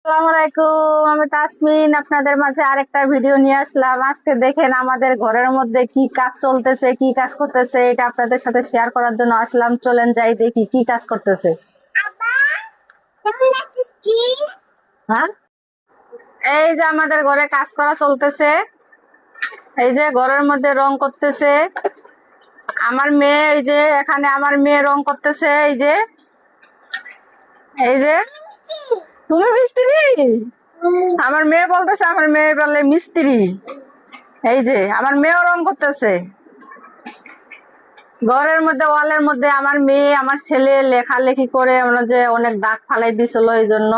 আসসালামু আলাইকুম, আমি তাসমিন আপনাদের মাঝে আরেকটা ভিডিও নিয়ে আসলাম। আজকে দেখেন আমাদের ঘরের মধ্যে কি কাজ চলতেছে, কি কাজ করতেছে, এটা আপনাদের সাথে শেয়ার করার জন্য আসলাম। চলেন যাই দেখি কি কাজ করতেছে। হ্যাঁ, এই যে আমাদের ঘরে কাজ করা চলতেছে। এই যে ঘরের মধ্যে রং করতেছে আমার মেয়ে। এই যে এখানে আমার মেয়ে রং করতেছে। এই যে তুমি মিস্ত্রি? আমার মেয়ে বলতেছে, আমার মেয়ে বলে মিস্ত্রি। এই যে আমার মেয়েও রং করতেছে ঘরের মধ্যে, ওয়ালের মধ্যে। আমার মেয়ে আমার ছেলে লেখালেখি করে আমরা যে অনেক দাগ ফালাই দিছিল, এই জন্য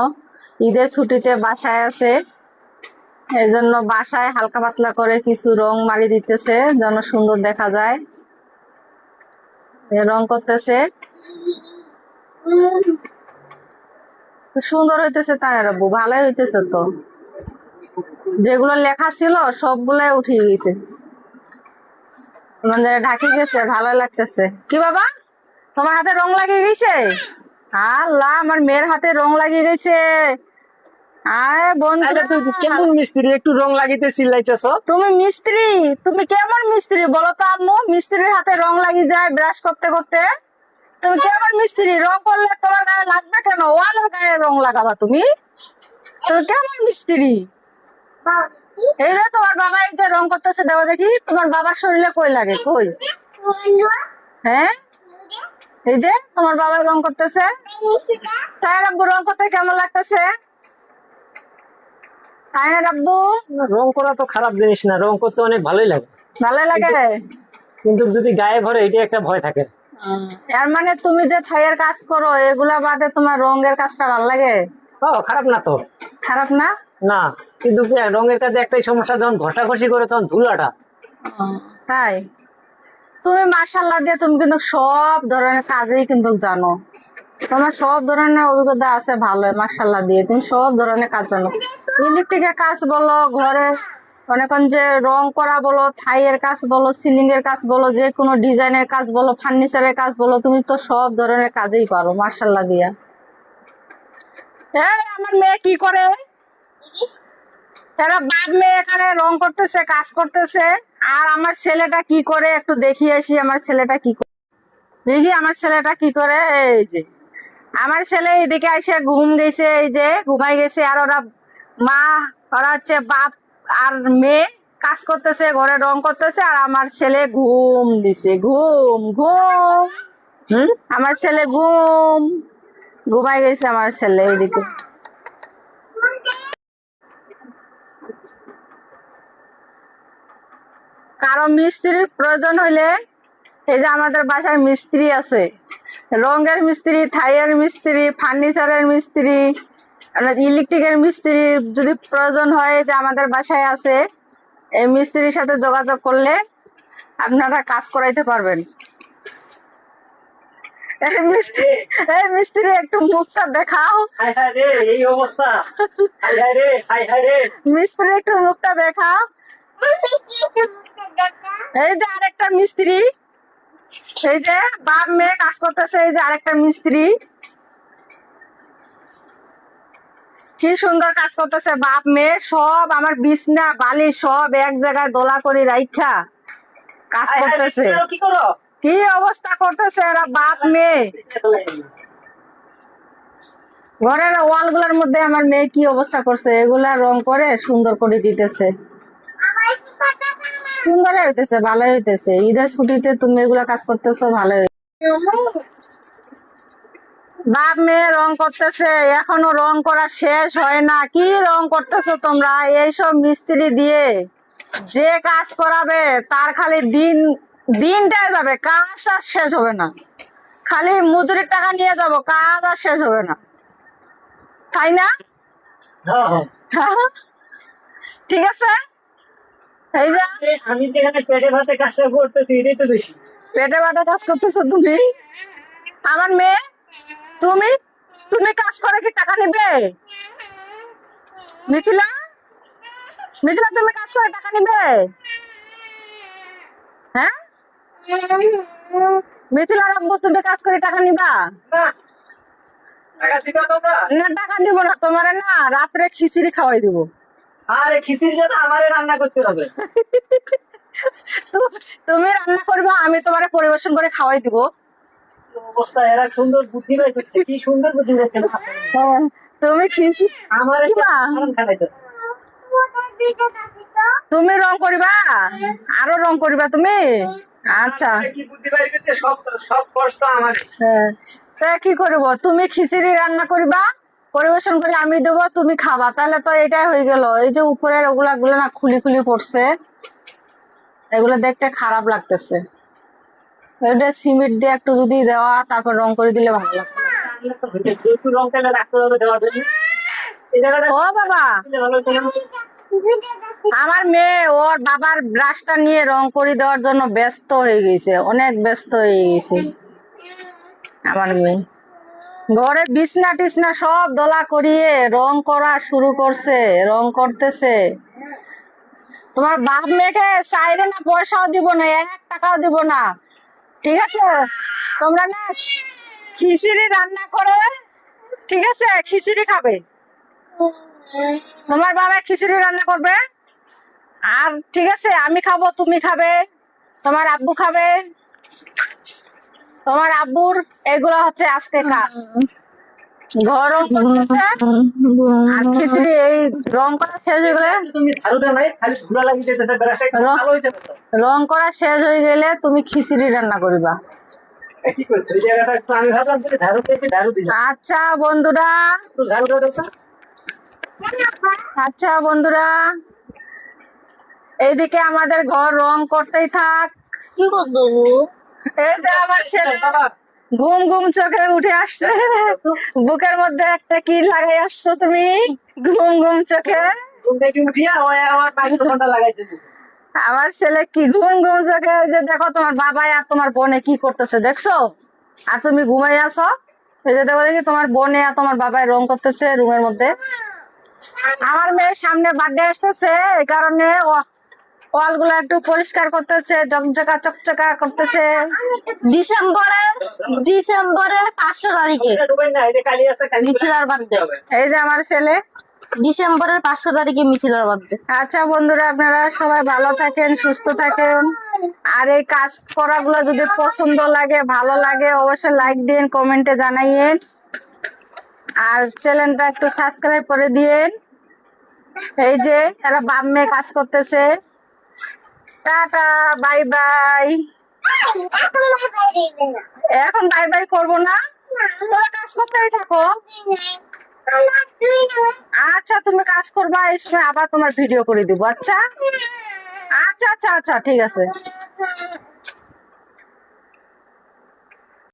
ঈদের ছুটিতে বাসায় আছে, এই জন্য বাসায় হালকা পাতলা করে কিছু রং মারি দিতেছে যেন সুন্দর দেখা যায়। রং করতেছে, সুন্দর হইতেছে। তাই রাব্বু, ভালোই হইতেছে তো। যেগুলো লেখা ছিল সবগুলাই উঠিয়ে গেছে, মানে ঢাকি গেছে। ভালো লাগতেছে। কি বাবা, তোমার হাতে রং লাগিয়ে গেছে? আল্লাহ, আমার মেয়ের হাতে রং লাগিয়ে গেছে। আরে বন্ধু, কেমন মিস্ত্রি, একটু রং লাগিতে চিল্লাইতেছ? তুমি মিস্ত্রি? তুমি কেমন মিস্ত্রি বলো তো আম্মু? মিস্ত্রির হাতে রং লাগিয়ে যায় ব্রাশ করতে করতে। তুমি কেমন মিস্ত্রি? রং করলে তোমার গায়ে লাগবে কেন? ওয়ালের গায়ে রং লাগাবা তুমি? তুমি কেমন মিস্ত্রি? এই যে তোমার বাবা এই যে রং করতেছে, দেখো দেখি তোমার বাবার শরীরে কই লাগে, কই? হ্যাঁ, এই যে তোমার বাবা রং করতেছে। তাই রাব্বু, রং করতে কেমন লাগতেছে? তাই রাব্বু, রং করা তো খারাপ জিনিস না, রং করতে অনেক ভালোই লাগে। ভালো লাগে। কিন্তু যদি গায়ে ভরে এটা একটা ভয় থাকে। এর মানে তুমি যে থাইয়ের কাজ করো এগুলা বাদে তোমার রঙের কাজটা ভালো লাগে? খারাপ না তো। খারাপ না? না, কিন্তু কি রঙের কাজে একটাই সমস্যা, যখন ঘষাঘষি করে তখন ধুলাটা। তাই? তুমি মাশাআল্লাহ দিয়ে তুমি কিন্তু সব ধরনের কাজেই কিন্তু জানো। তোমার সব ধরনের অভিজ্ঞতা আছে ভালো, মাশাআল্লাহ দিয়ে তুমি সব ধরনের কাজ জানো। ইলেকট্রিকের কাজ বলো, ঘরে অনেকক্ষণ যে রং করা বলো, থাইয়ের কাজ বলো, সিলিং এর কাজ বলো, যে কোনো ডিজাইনের কাজ বলো, ফার্নিচারের কাজ বলো, তুমি তো সব ধরনের কাজেই পারো মাশাআল্লাহ দিয়া। এই আমার মেয়ে কি করে? তারা বাপ মেয়ে এখানে রং করতেছে, কাজ করতেছে। আর আমার ছেলেটা কি করে একটু দেখি আসি। আমার ছেলেটা কি করে দেখি, আমার ছেলেটা কি করে। এই যে আমার ছেলে এদিকে এসে ঘুম গেছে, এই যে ঘুমাই গেছে। আর ওরা মা, ওরা হচ্ছে বাপ আর মেয়ে কাজ করতেছে, ঘরে রং করতেছে। আর আমার ছেলে ঘুম দিছে, ঘুম ঘুম। আমার ছেলে ঘুমাই গেছে আমার ছেলে এদিকে। কারো মিস্ত্রির প্রয়োজন হইলে এই যে আমাদের বাসায় মিস্ত্রি আছে, রঙের মিস্ত্রি, থাইয়ের মিস্ত্রি, ফার্নিচারের মিস্ত্রি, ইলেকট্রিকের মিস্ত্রি যদি প্রয়োজন হয় যে আমাদের বাসায় আছে। এই মিস্ত্রির সাথে যোগাযোগ করলে আপনারা কাজ করাইতে পারবেন। এই মিস্ত্রি একটু মুখটা দেখাও। এই অবস্থা। মিস্ত্রি একটু মুখটা দেখাও। এই যে আরেকটা মিস্ত্রি, এই যে বাপ মেয়ে কাজ করতেছে। এই যে আরেকটা মিস্ত্রি, কি সুন্দর কাজ করতেছে বাপ মেয়ে। সব আমার বিছনা বালি সব এক জায়গায় দোলা করে রাইখা কাজ করতেছে। কি অবস্থা করতেছে এরা বাপ মেয়ে। ঘরের ওয়াল গুলার মধ্যে আমার মেয়ে কি অবস্থা করছে, এগুলা রং করে সুন্দর করে দিতেছে। সুন্দর হইতেছে, ভালো হইতেছে। ঈদের ছুটিতে তুমি এগুলা কাজ করতেছো, ভালো। বাপ মেয়ে রং করতেছে, এখনো রং করা শেষ হয় না। কি রং করতেছো তোমরা এইসব মিস্ত্রি দিয়ে? যে কাজ করাবে তার খালি দিনটাই যাবে, কাজ আর শেষ হবে না। খালি মজুরির টাকা নিয়ে যাব, কাজ আর শেষ হবে না, তাই না? ঠিক আছে। এই যে আমি যেখানে পেটে ভাতে কাজটা করতেছি এটাই তো বেশি। পেটে ভাতে কাজ করতেছো তুমি? আমার মেয়ে, তুমি তুমি কাজ করে কি টাকা নিবে? মিথিলা, মিথিলা তুমি কাজ করে টাকা নিবে? হ্যাঁ, মিথিলা আব্বু তুমি কাজ করে টাকা নিবা? টাকা দিবা তোমরা? না টাকা দিব না তোমার, না রাত্রে খিচুড়ি খাওয়াই দিব। আরে খিচুড়িটা তো আমারে রান্না করতে হবে। তুমি রান্না করবা, আমি তোমার পরিবেশন করে খাওয়াই দিব। অবস্থা, এরা সুন্দর বুদ্ধি বাই করছে, কি সুন্দর বুদ্ধি বাই করছে। হ্যাঁ, তুমি খিচুড়ি আমার কি বা? খাটাইতে তুমি রং করিবা, আরো রং করিবা তুমি? আচ্ছা কি বুদ্ধি বাই করছে, সব সব কষ্ট আমার। হ্যাঁ, তা কি করব, তুমি খিচুড়ি রান্না করিবা, পরিবেশন করে আমি দেবো, তুমি খাবা, তাহলে তো এটাই হয়ে গেল। এই যে উপরের ওগুলা গুলো না খুলি খুলি পড়ছে, এগুলো দেখতে খারাপ লাগতেছে। এটা সিমেন্ট দিয়ে একটু যদি দেওয়া, তারপর রং করে দিলে ভালো লাগবে। একটু রং তেলে রাখতে হবে দেওয়ার জন্য। এই জায়গাটা ও বাবা, ভালো হতো না? আমার মেয়ে ওর বাবার ব্রাশটা নিয়ে রং করে দেওয়ার জন্য ব্যস্ত হয়ে গেছে, অনেক ব্যস্ত হয়ে গেছে আমার মেয়ে। ঘরে বিছনা টিছনা সব দোলা করিয়ে রং করা শুরু করছে, রং করতেছে। তোমার বাপ মেয়েকে চাইলে না পয়সাও দিব না, 1 টাকাও দিব না, ঠিক আছে? তোমরা না খিচুড়ি রান্না করে, ঠিক আছে, খিচুড়ি খাবে। তোমার বাবা খিচুড়ি রান্না করবে, আর ঠিক আছে আমি খাবো, তুমি খাবে, তোমার আব্বু খাবে। তোমার আব্বুর এগুলো হচ্ছে আজকে কাজ, গরম করতেছে আর খিচুড়ি। এই রং করা শেষ হয়ে গেলে, তুমি ঝাড়ুটা নাই, খালি ধুলা লাগিয়ে দিতেছে, বেড়াটা একটু ভালো হইতে পারতো। রং করা শেষ হয়ে গেলে তুমি খিচুড়ি রান্না করিবা। কি করছো এই জায়গাটা? একটু আমি ভাবলাম যে ঝাড়ু দিয়ে ঝাড়ু দিলাম, আচ্ছা বন্ধুরা, একটু ঝাড়ু দাও তো। আচ্ছা বন্ধুরা, এইদিকে আমাদের ঘর রং করতেই থাক। কি করছো? এই যে আমার ছেলে ঘুম ঘুম চোখে উঠে আসছে, বুকের মধ্যে একটা কি লাগাই আসছো তুমি, ঘুম ঘুম চোখে। ঘুম থেকে উঠিয়া ওই আমার মাইক্রোফোনটা লাগাইছে। আমার ছেলে কি ঘুম ঘুম চোখে, ওই যে দেখো তোমার বাবা আর তোমার বোনে কি করতেছে দেখছো, আর তুমি ঘুমাই আছো। এই যে দেখো দেখি তোমার বোনে আর তোমার বাবাই রং করতেছে রুমের মধ্যে। আমার মেয়ের সামনে বার্থডে আসতেছে, এই কারণে ওয়াল গুলা একটু পরিষ্কার করতেছে, চকচকা চকচকা করতেছে। ডিসেম্বরের 5 তারিখে এটা ঢুকাই না, এই যে কালি আছে, কালি মিছিলার বার্থডে। এই যে আমার ছেলে। ডিসেম্বরের 5 তারিখে মিছিলার বার্থডে। আচ্ছা বন্ধুরা, আপনারা সবাই ভালো থাকেন, সুস্থ থাকেন। আর এই কাজ করাগুলো যদি পছন্দ লাগে, ভালো লাগে, অবশ্যই লাইক দিন, কমেন্টে জানাইয়েন, আর চ্যানেলটা একটু সাবস্ক্রাইব করে দিয়েন। এই যে এরা বাপ মেয়ে কাজ করতেছে। Tata, bye bye. এখন বাই বাই করবো না, তোরা কাজ করতেই থাকো। আচ্ছা তুমি কাজ করবা, এই সময় আবার তোমার ভিডিও করে দিব। আচ্ছা আচ্ছা আচ্ছা আচ্ছা, ঠিক আছে।